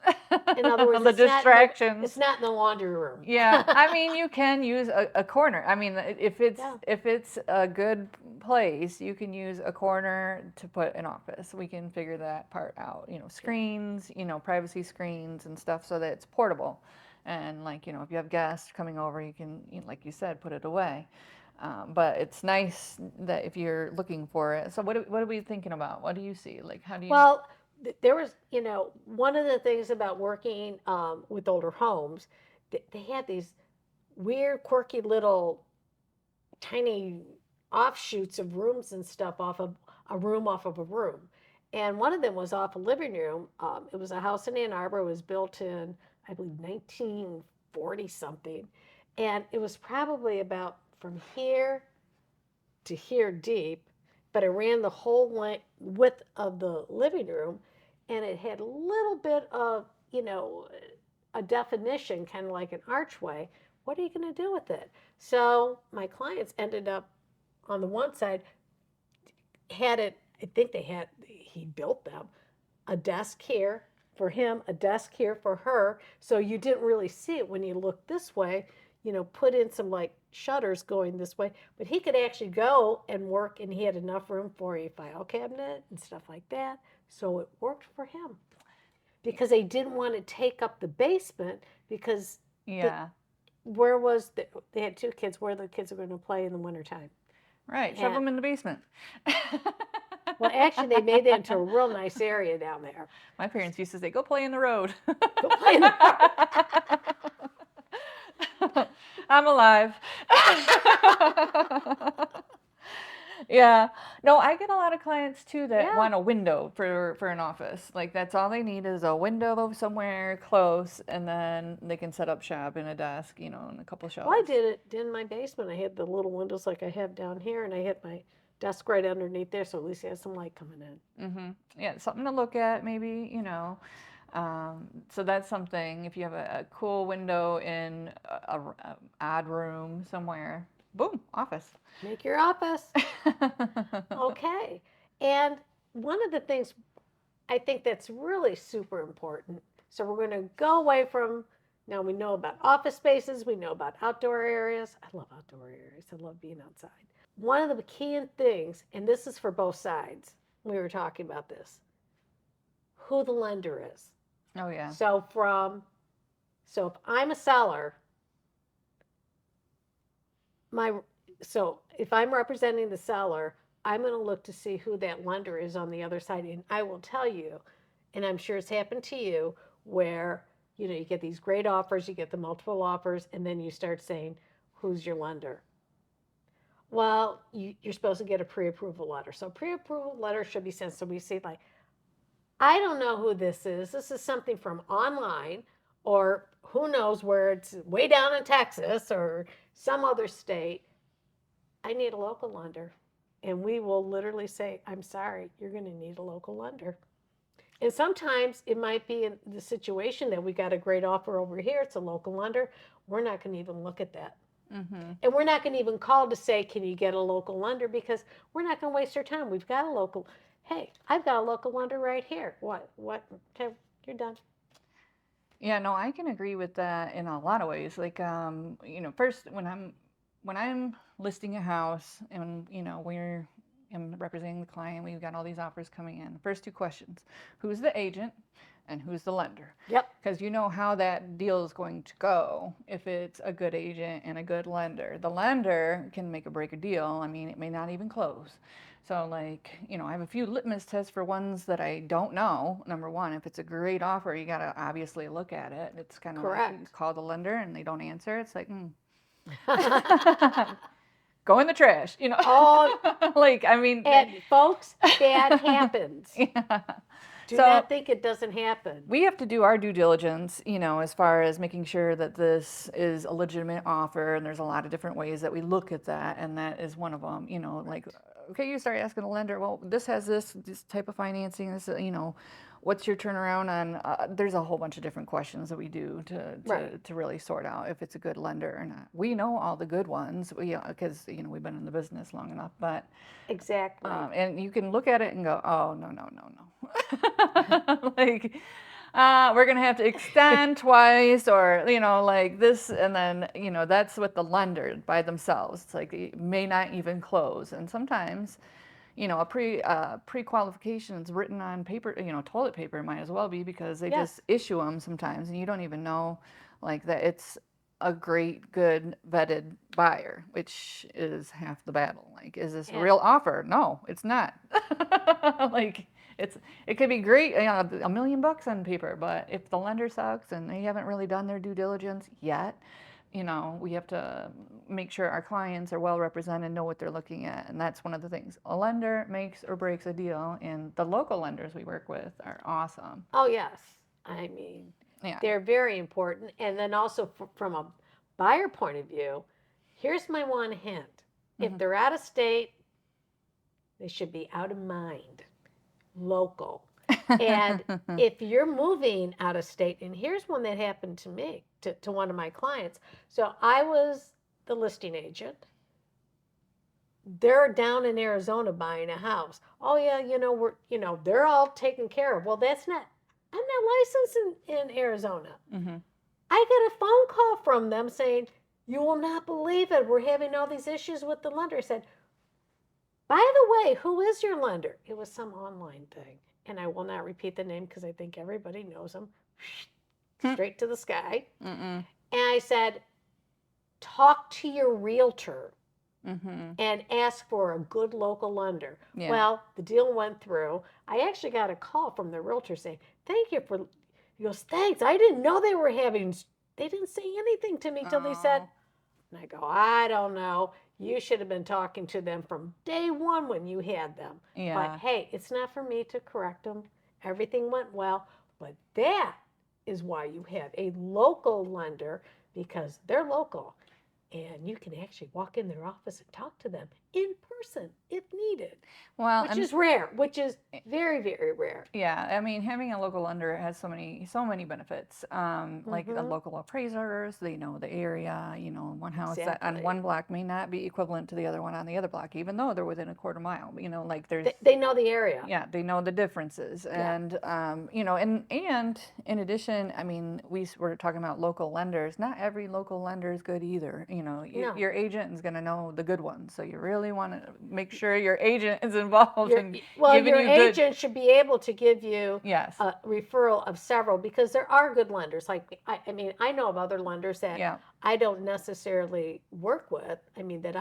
In other words, The distractions. it's not in the laundry room. Yeah, I mean, you can use a corner. I mean, if it's Yeah. if it's a good place, you can use a corner to put an office. We can figure that part out. Screens, privacy screens and stuff, so that it's portable. And like, if you have guests coming over, you can, like you said, put it away. But it's nice that if you're looking for it. So what are we thinking about? What do you see? Like, how do you? Well, there was, one of the things about working with older homes, they had these weird, quirky little tiny offshoots of rooms and stuff off of a room off of a room. And one of them was off a living room. It was a house in Ann Arbor. It was built in, I believe, 1940 something. And it was probably about from here to here deep, but it ran the whole width of the living room, and it had a little bit of, a definition, kind of like an archway. What are you going to do with it? So my clients ended up on the one side, had it, I think he built them, a desk here for him, a desk here for her. So you didn't really see it when you looked this way, put in some like shutters going this way, but he could actually go and work and he had enough room for a file cabinet and stuff like that. So it worked for him because they didn't want to take up the basement because the Yeah. they had 2 kids, where the kids are going to play in the wintertime. Right, shove And them in the basement. well, actually, they made that into a real nice area down there. My parents used to say, "Go play in the road." Go play in the I'm alive. Yeah. No, I get a lot of clients too that Yeah. want a window for an office. Like that's all they need is a window somewhere close, and then they can set up shop in a desk, and a couple Well, I shelves. did it in my basement. I had the little windows like I have down here, and I had my desk right underneath there, so at least I had some light coming in. Yeah, something to look at, maybe, so that's something. If you have a cool window in a odd room somewhere, boom, office. Make your office. Okay. And one of the things I think that's really super important. So we're going to go away from now we know about office spaces, we know about outdoor areas. I love outdoor areas. I love being outside. One of the key things, and this is for both sides, we were talking about this, who the lender is. Oh yeah. So if I'm a seller, my so if I'm representing the seller, I'm going to look to see who that lender is on the other side, and I will tell you, and I'm sure it's happened to you, where you get these great offers, you get the multiple offers, and then you start saying, "Who's your lender?" Well, you're supposed to get a pre-approval letter. So pre-approval letter should be sent. So we say like, I don't know who this is. This is something from online, or who knows where it's way down in Texas or some other state. I need a local lender. And we will literally say, I'm sorry, you're going to need a local lender. And sometimes it might be in the situation that we got a great offer over here, it's a local lender. We're not going to even look at that. And we're not going to even call to say, can you get a local lender? Because we're not going to waste our time. We've got a local, hey, I've got a local lender right here. What? Okay, you're done. Yeah, no, I can agree with that in a lot of ways. Like, first when I'm listing a house and we're I'm representing the client, we've got all these offers coming in. First two questions: who's the agent, and who's the lender? Yep. Because you know how that deal is going to go if it's a good agent and a good lender. The lender can make or break a deal. I mean, it may not even close. So, like, I have a few litmus tests for ones that I don't know. Number one, if it's a great offer, you got to obviously look at it. It's kind of like you Correct. call the lender and they don't answer. It's like, go in the trash, Oh, like, I mean, and folks, that happens. yeah. Do So not think it doesn't happen. we have to do our due diligence, as far as making sure that this is a legitimate offer. And there's a lot of different ways that we look at that. And that is one of them, like, okay, you start asking the lender, well, this has this type of financing, this, what's your turnaround on, there's a whole bunch of different questions that we do to really sort out if it's a good lender or not. We know all the good ones, because, we've been in the business long enough, but Exactly. and you can look at it and go, oh, no, no, no, no. Like, we're going to have to extend twice, or, like this. And then, that's with the lender by themselves. It's like it may not even close. And sometimes, a pre-qualification is written on paper, toilet paper might as well be, because they Yes. just issue them sometimes and you don't even know, like, that it's a great, good, vetted buyer, which is half the battle. Like, is this a And real offer? No, it's not. Like, it could be great, $1 million on paper, but if the lender sucks and they haven't really done their due diligence yet, we have to make sure our clients are well represented, know what they're looking at. And that's one of the things. A lender makes or breaks a deal, and the local lenders we work with are awesome. oh, yes. I mean, Yeah. they're very important. And then also from a buyer point of view, here's my one hint. If they're out of state, they should be out of mind, local. And if you're moving out of state, and here's one that happened to me, to one of my clients. So I was the listing agent. They're down in Arizona buying a house. Oh yeah, they're all taken care of. Well, that's not. I'm not licensed in Arizona. Mm-hmm. I get a phone call from them saying, "You will not believe it. We're having all these issues with the lender." I said, "By the way, who is your lender?" It was some online thing, and I will not repeat the name because I think everybody knows them. Straight to the sky. Mm-mm. And I said, "Talk to your realtor." Mm-hmm. And ask for a good local lender. Yeah. Well, the deal went through. I actually got a call from the realtor saying, "Thank you for," he goes, "Thanks. I didn't know they were having," they didn't say anything to me till they said, Oh. and I go, "I don't know. You should have been talking to them from day one when you had them." Yeah. But hey, it's not for me to correct them. Everything went well. But that is why you have a local lender, because they're local. And you can actually walk in their office and talk to them in person if needed, Well, which is rare, which is very, very rare. yeah, I mean, having a local lender has so many benefits. Like the local appraisers, they know the area. One house that on Exactly. one block may not be equivalent to the other one on the other block, even though they're within a quarter mile. Like there's, They know the area. yeah, they know the differences. Yeah. And and in addition, I mean, were talking about local lenders. Not every local lender is good either. No. Your agent is going to know the good ones, so you really want to make sure your agent is involved in giving Your you good. agent should be able to give you Yes. a referral of several, because there are good lenders. Like I mean, I know of other lenders that Yeah. I don't necessarily work with. I mean, that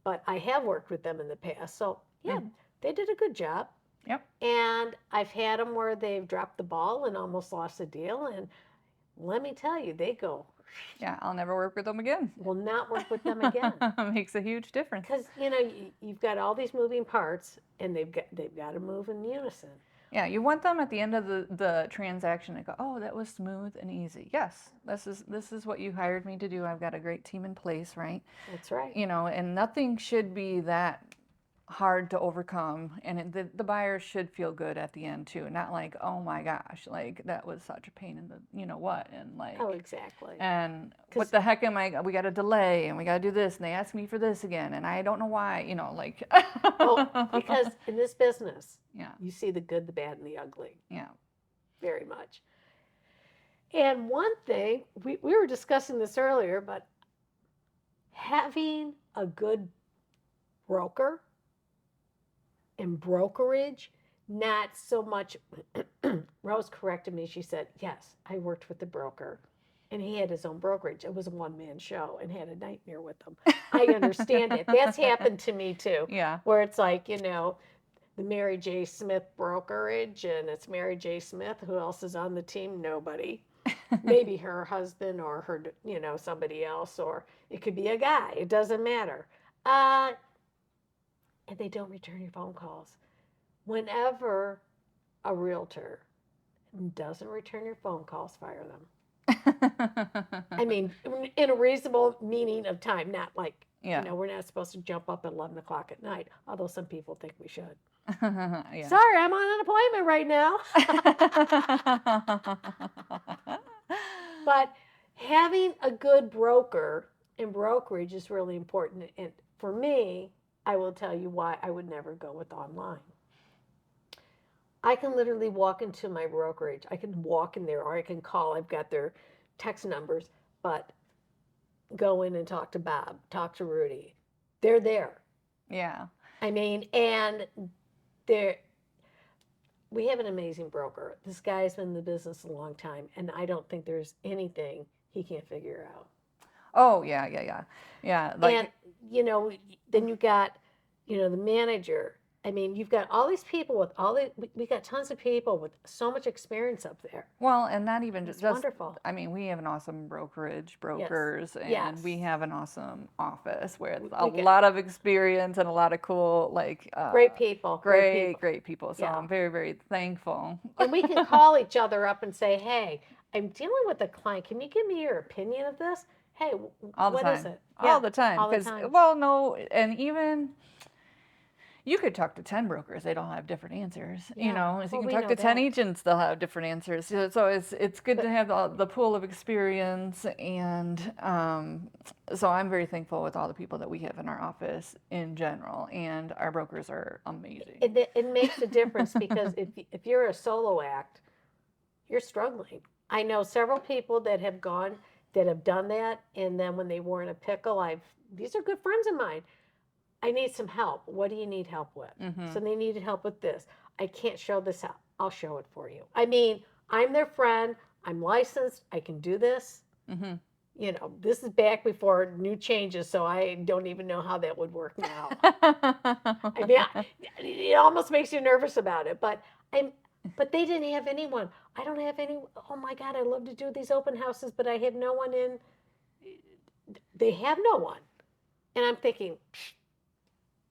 but I have worked with them in the past. So yeah, they did a good job. Yep. And I've had them where they've dropped the ball and almost lost a deal. And let me tell you, they go, Yeah, I'll never work with them again. will not work with them again. Makes a huge difference. Because you've got all these moving parts, and they've got to move in unison. Yeah, you want them at the end of the transaction to go, oh, that was smooth and easy. Yes, this is what you hired me to do. I've got a great team in place, right? That's right. And nothing should be that hard to overcome, and the buyer should feel good at the end too, not like, oh my gosh, like that was such a pain in the you know what, and like, Oh, exactly. and what Because the heck am I, we got to delay and we got to do this and they ask me for this again and I don't know why, like. well, because in this business, Yeah, you see the good, the bad, and the ugly yeah, very much. And one thing we were discussing this earlier, but having a good broker and brokerage, not so much. Rose corrected me. She said, yes, I worked with the broker and he had his own brokerage. It was a one man show and had a nightmare with them. I understand it. That's happened to me too, yeah. where it's like, the Mary J. Smith brokerage and it's Mary J. Smith. Who else is on the team? Nobody. Maybe her husband or her, somebody else, or it could be a guy. It doesn't matter. Uh, and they don't return your phone calls. Whenever a realtor doesn't return your phone calls, fire them. I mean, in a reasonable meaning of time, not like, Yeah. we're not supposed to jump up at 11 o'clock at night, although some people think we should. Yeah. Sorry, I'm on an appointment right now. But having a good broker and brokerage is really important. And for me, I will tell you why I would never go with online. I can literally walk into my brokerage. I can walk in there or I can call. I've got their text numbers, but go in and talk to Bob, talk to Rudy. They're there. Yeah. I mean, and they're we have an amazing broker. This guy's been in the business a long time, and I don't think there's anything he can't figure out. Oh, yeah, yeah, yeah. Yeah, And like, then you got, the manager. I mean, you've got all these people with all the. We got tons of people with so much experience up there. well, and not even It's just, wonderful. I mean, we have an awesome brokerage, Yes. brokers, and Yes. we have an awesome office with a We get lot of experience and a lot of cool, like, great people. Great people. great people. So Yeah. I'm very, very thankful. And we can call each other up and say, "Hey, I'm dealing with a client. Can you give me your opinion of this? Hey, All the what is time. it?" All Yeah, the time. all the Because, time. well, no, and even you could talk to 10 brokers, they'd all have different answers. Yeah. So Well, you can we talk know to 10 that. agents, they'll have different answers. So it's good to But have the pool of experience. And so I'm very thankful with all the people that we have in our office in general. And our brokers are amazing. it makes a difference because if you're a solo act, you're struggling. I know several people that have done that, and then when they were in a pickle, these are good friends of mine. I need some help. What do you need help with? So they needed help with this. I can't show this out. I'll show it for you. I mean, I'm their friend. I'm licensed. I can do this. Mm-hmm. This is back before new changes, so I don't even know how that would work now. I mean, it almost makes you nervous about it, but they didn't have anyone. I don't have any. Oh my God, I love to do these open houses, but I have no one in. They have no one, and I'm thinking,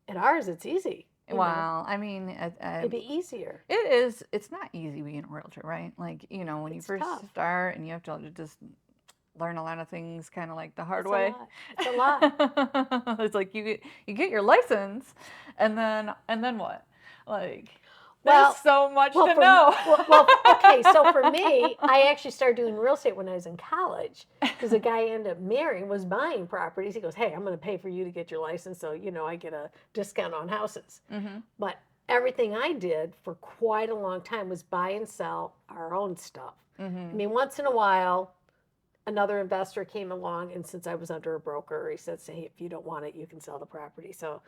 at ours, it's easy. Well, I mean, It'd be easier. it is. It's not easy being a realtor, right? Like, when you It's first tough. start and you have to just learn a lot of things kind of like the hard It's a way. lot. It's a lot. It's like you get your license and then what? Like, there's Well, so much well, to for know. okay. So for me, I actually started doing real estate when I was in college because the guy I ended up marrying was buying properties. He goes, "Hey, I'm going to pay for you to get your license, so I get a discount on houses." Hmm. But everything I did for quite a long time was buy and sell our own stuff. I Hmm. mean, once in a while, another investor came along, and since I was under a broker, he said, "Hey, if you don't want it, you can sell the property." So,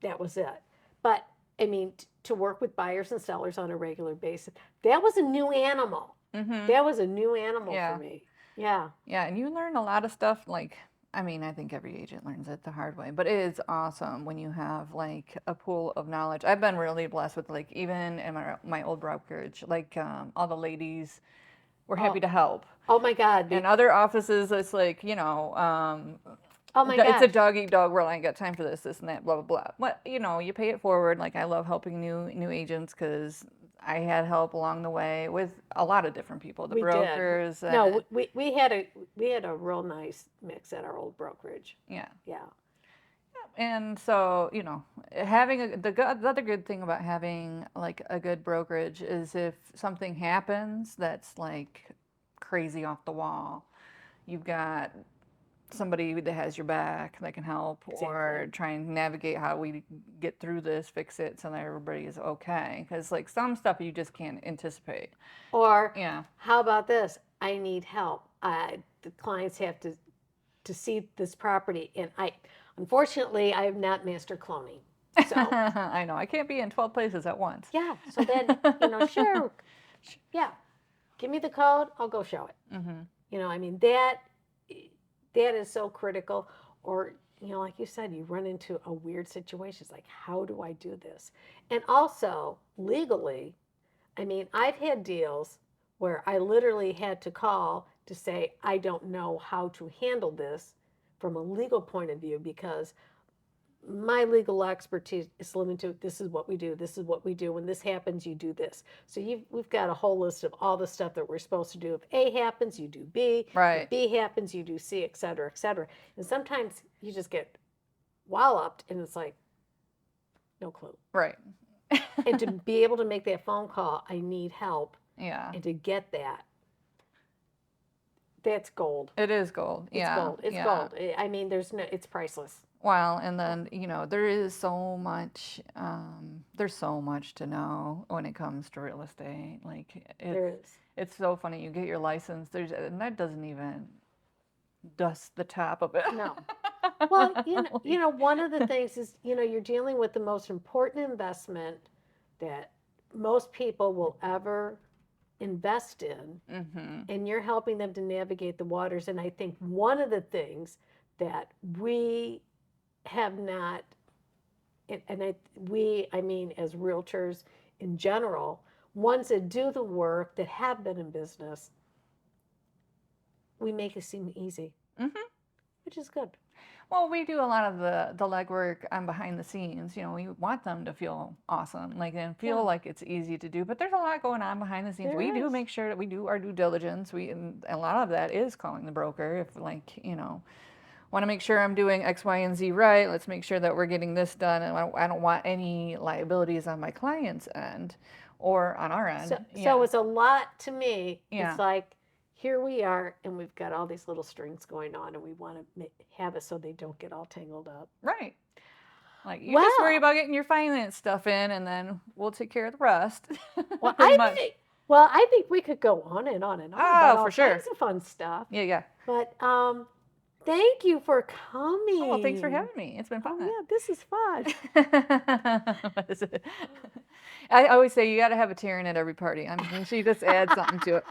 that was it. But I mean, to work with buyers and sellers on a regular basis, that was a new animal. Hmm. That was a new animal for Yeah. me. Yeah. Yeah, and you learn a lot of stuff like, I mean, I think every agent learns it the hard way, but it is awesome when you have like a pool of knowledge. I've been really blessed with, like, even in my old brokerage, like, all the ladies were happy Oh, to help. oh my God. And other offices, it's like, Oh my it's a gosh. dog eat dog world. I ain't got time for this and that, blah blah blah. But you pay it forward. Like, I love helping new agents because I had help along the way with a lot of different people, the We did. brokers, No, and we had a real nice mix at our old brokerage. yeah. Yeah. And so, having the other good thing about having like a good brokerage is if something happens that's like crazy off the wall, you've got somebody that has your back that can help or Exactly. try and navigate how we get through this, fix it so that everybody is okay. Because like some stuff you just can't anticipate. Or Yeah. how about this? I need help. The clients have to see this property, and unfortunately I have not master cloning. So I know. I can't be in 12 places at once. yeah, so then sure, yeah, give me the code, I'll go show it. Mm-hmm. I mean that is so critical. Or like you said, you run into a weird situation. It's like, how do I do this? And also legally, I mean, I've had deals where I literally had to call to say, I don't know how to handle this from a legal point of view, because my legal expertise is limited to this is what we do, this is what we do. When this happens, you do this. So we've got a whole list of all the stuff that we're supposed to do. If A happens, you do B. If Right. B happens, you do C, et cetera, et cetera. And sometimes you just get walloped and it's like, no clue. Right. And to be able to make that phone call, I need help, Yeah. and to get that, that's gold. It is gold. It's Yeah. gold. It's Yeah. gold. I mean, it's priceless. Well, and then, there is so much, there's so much to know when it comes to real estate. Like There is. it's so funny. You get your license, and that doesn't even dust the top of it. No. Well, Like, one of the things is, you're dealing with the most important investment that most people will ever invest in, mm-hmm. and you're helping them to navigate the waters. And I think one of the things that we have not, I mean, as realtors in general, ones that do the work, that have been in business, we make it seem easy, Mm-hmm. which is good. Well, we do a lot of the legwork on behind the scenes. We want them to feel awesome, like and feel Yeah, like it's easy to do. But there's a lot going on behind the scenes. there We do is. make sure that we do our due diligence. And a lot of that is calling the broker. If like want to make sure I'm doing X, Y, and Z right. Let's make sure that we're getting this done. And I don't want any liabilities on my client's end or on our So, end. so Yeah. it's a lot to me. It's Yeah. like, here we are, and we've got all these little strings going on, and we want to have it so they don't get all tangled up. Right. Like you just worry Well, about getting your finance stuff in, and then we'll take care of the rest. well, Pretty much. I think we could go on and on and on about Oh, all for sure. kinds of fun stuff. Yeah, yeah. But thank you for Oh, well, thanks for coming. having me. It's been Oh fun. yeah, this is fun. What is it? I always say you got to have a Taryn at every party. I mean, she just adds something to it.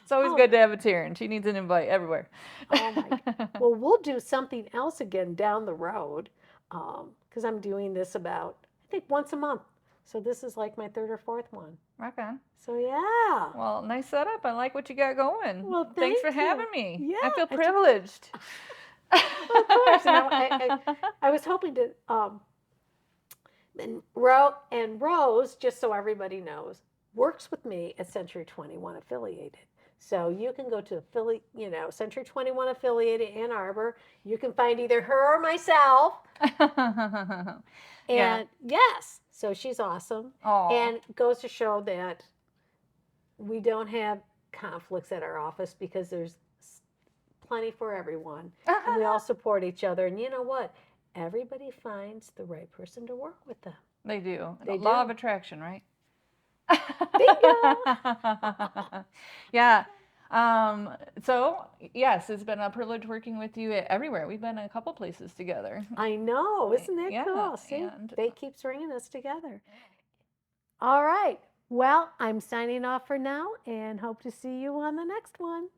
It's always Oh, good to have a Taryn. She needs an invite everywhere. oh my. Well, we'll do something else again down the road, because I'm doing this about, I think, once a month. So this is like my third or fourth one. Rock on. So yeah. Well, nice setup. I like what you got going. Well, Thanks thank for you. having me. Yeah, I feel I privileged. of course. I was hoping to, and Rose, just so everybody knows, works with me at Century 21 affiliated. So you can go to Century 21 affiliated Ann Arbor. You can find either her or myself. Yeah. And yes, so she's awesome. Oh. And goes to show that we don't have conflicts at our office, because there's plenty for everyone. And we all support each other. And you know what? Everybody finds the right person to work with them. They do. They Law of do. attraction, right? Bingo! Yeah. So yes, it's been a privilege working with you everywhere. We've been a couple places together. I know. Isn't that Yeah, cool? See, and they keeps bringing us together. All right. Well, I'm signing off for now, and hope to see you on the next one.